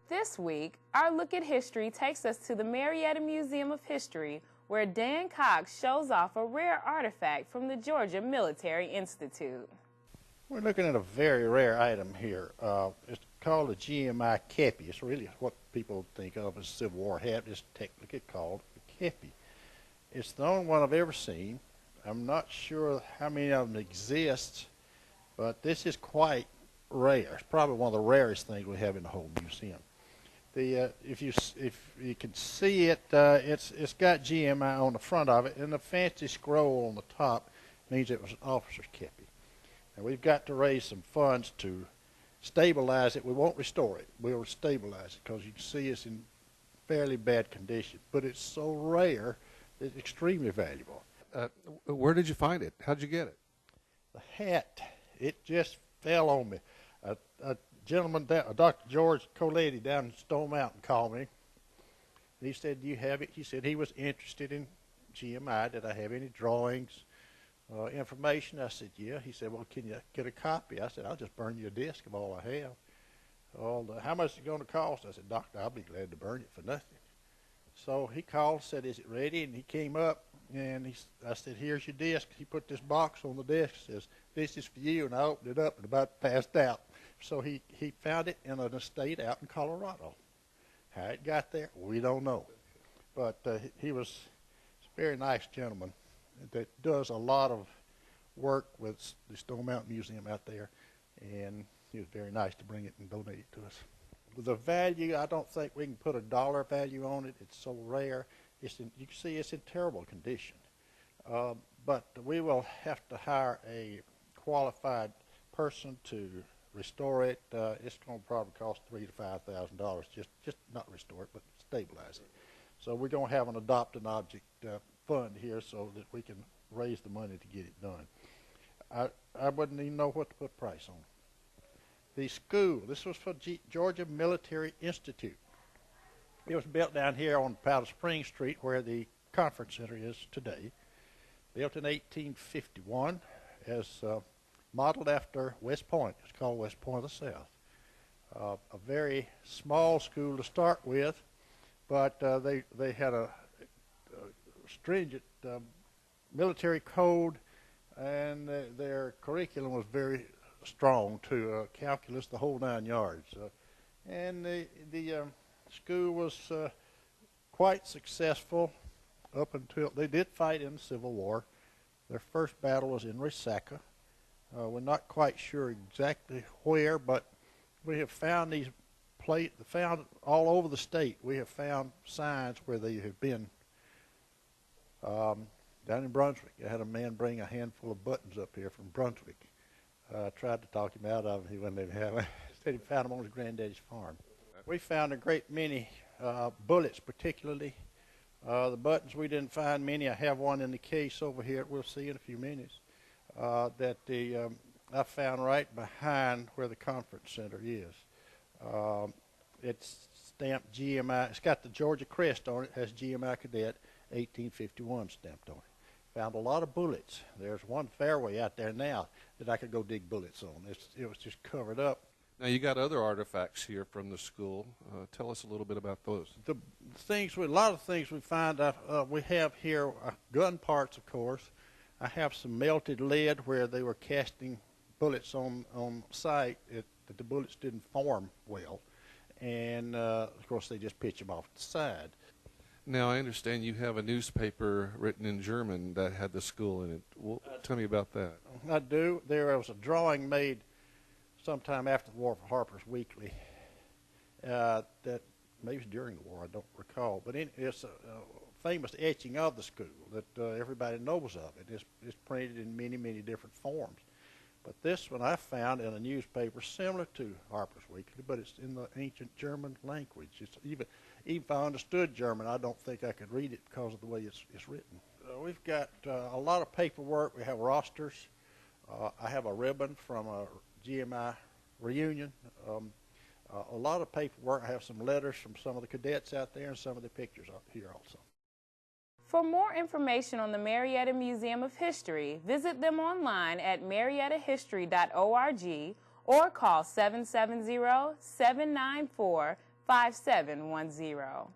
This week, our Look at History takes us to the Marietta Museum of History, where Dan Cox shows off a rare artifact from the Georgia Military Institute. We're looking at a very rare item here. It's called a GMI Kapi. It's really what people think of as a Civil War hat. It's technically called a Kapi. It's the only one I've ever seen. I'm not sure how many of them exist, but this is quite rare. It's probably one of the rarest things we have in the whole museum. If you can see it, it's got GMI on the front of it, and the fancy scroll on the top means it was an officer's kepi. And we've got to raise some funds to stabilize it. We won't restore it. We'll stabilize it because you can see it's in fairly bad condition. But it's so rare, it's extremely valuable. Where did you find it? How did you get it? The hat, it just fell on me. A gentleman, Dr. George Coletti down in Stone Mountain called me. He said, "Do you have it?" He said he was interested in GMI. Did I have any drawings, information? I said, yeah. He said, well, can you get a copy? I said, I'll just burn you a disc of all I have. How much is it going to cost? I said, Doctor, I'll be glad to burn it for nothing. So he called, said, is it ready? And he came up, and I said, here's your disc. He put this box on the disc, says, this is for you. And I opened it up and about passed out. So he found it in an estate out in Colorado. How it got there, we don't know. But he was a very nice gentleman that does a lot of work with the Stone Mountain Museum out there, and he was very nice to bring it and donate it to us. With the value, I don't think we can put a dollar value on it. It's so rare. You can see it's in terrible condition. But we will have to hire a qualified person to restore it. It's going to probably cost $3,000 to $5,000 just not restore it, but stabilize it. So we're going to have an adopt an object fund here so that we can raise the money to get it done. I wouldn't even know what to put price on. The school, this was for Georgia Military Institute. It was built down here on Powder Springs Street where the conference center is today. Built in 1851 as modeled after West Point. It's called West Point of the South. A very small school to start with, but they had a stringent military code, and their curriculum was very strong too, calculus, the whole 9 yards. And the school was quite successful up until they did fight in the Civil War. Their first battle was in Resaca. We're not quite sure exactly where, but we have found these found all over the state. We have found signs where they have been. Down in Brunswick, I had a man bring a handful of buttons up here from Brunswick. I tried to talk him out of it. He wouldn't even have it. Said he found them on his granddaddy's farm. We found a great many bullets, particularly. The buttons, we didn't find many. I have one in the case over here. We'll see in a few minutes. I found right behind where the conference center is. It's stamped GMI. It's got the Georgia crest on it. It has GMI Cadet 1851 stamped on it. Found a lot of bullets. There's one fairway out there now that I could go dig bullets on. It was just covered up. Now, you got other artifacts here from the school. Tell us a little bit about those. A lot of things we find, we have here gun parts, of course. I have some melted lead where they were casting bullets on site that the bullets didn't form well. And, of course, they just pitch them off the side. Now, I understand you have a newspaper written in German that had the school in it. Well, tell me about that. I do. There was a drawing made sometime after the war for Harper's Weekly that maybe during the war, I don't recall. But it's a famous etching of the school that everybody knows of. It's printed in many, many different forms. But this one I found in a newspaper similar to Harper's Weekly, but it's in the ancient German language. It's even if I understood German, I don't think I could read it because of the way it's written. We've got a lot of paperwork. We have rosters. I have a ribbon from a GMI reunion. A lot of paperwork. I have some letters from some of the cadets out there and some of the pictures up here also. For more information on the Marietta Museum of History, visit them online at mariettahistory.org or call 770-794-5600. 5710.